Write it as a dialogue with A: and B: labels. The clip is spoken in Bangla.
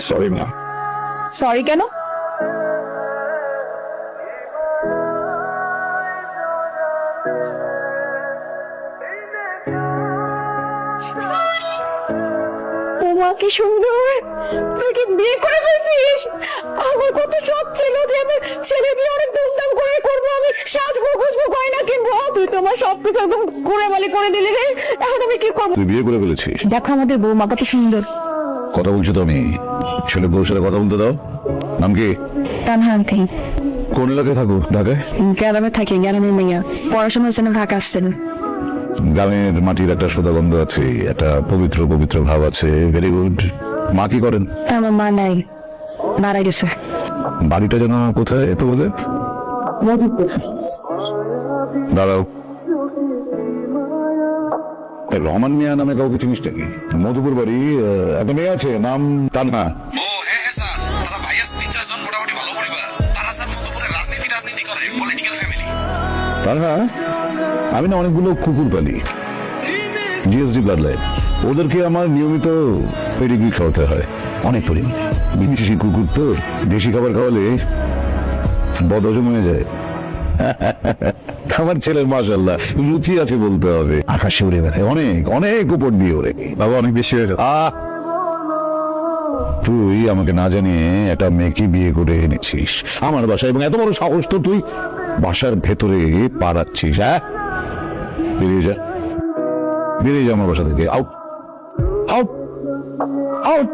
A: সরি মা।
B: সরি কেন? ওমা কি সুন্দর, তুই কি বিয়ে করে ফেলছিস? আমার কত শখ ছিল যে আমি ছেলে বিয়ে অনেক ধুমধাম করে করবো, আমি সাজবো গুজবো গয়না কিনবো, তুই তো আমার সবকিছু একদম ঘুরেবালি করে দিলি রে। এখন আমি কি করবো?
A: তুই বিয়ে করে ফেলেছিস?
B: দেখো আমাদের বৌমা কত সুন্দর।
A: কথা বলছো তো আমি, ছেলে বউর সাথে কথা বলতে দাও। নাম কি?
B: তানহা আঙ্কেল।
A: কোন এলাকায় থাকো? ঢাকায়?
B: গ্রামে থাকি, গ্রামের মেয়ে, পড়াশোনা হচ্ছে না, ঢাকা আসছেন।
A: গ্রামের মাটির একটা সোদা গন্ধ আছে, একটা পবিত্র পবিত্র ভাব আছে। Very good. মা কি করেন?
B: আমার মা নাই, মারা গেছে।
A: বাড়িটা যেন কোথায় তোমাদের? দাঁড়াও, এই রহমান মিয়া নামে কাউকে চিনিস নাকি? মধুপুর বাড়ি, একটা মেয়ে আছে নাম তানহা।
C: ও হ্যাঁ হ্যাঁ স্যার, তারা ভাই আছে 3-4 জন, মোটামুটি ভালো পরিবার। তারা স্যার মধুপুরে রাজনীতি করে, পলিটিক্যাল ফ্যামিলি।
A: তানহা, আমি না অনেকগুলো কুকুর পালি, জিএসডি ব্লাড লাইন। ওদেরকে আমার নিয়মিত পেডিগ্রি খাওয়াতে হয়, অনেক পরিমাণে। বিদেশি কুকুর তো, দেশি খাবার খাওয়ালে বদহজম হয়ে যায়। আমার ছেলের মাশাআল্লাহ রুচি আছে বলতে হবে, আকাশে উড়ে বেড়ায়, অনেক অনেক উপর দিয়ে ওরে।
D: বাবা অনেক বেশি হয়ে যাচ্ছে।
A: তুই আমাকে না জানিয়ে একটা মেয়েকে বিয়ে করে এনেছিস আমার বাসায়, এবং এত বড় সাহস তো তুই বাসার ভেতরে পা রাখছিস। হ্যাঁ, বেরিয়ে যা, বেরিয়ে যা আমার বাসা থেকে। Out, out, out.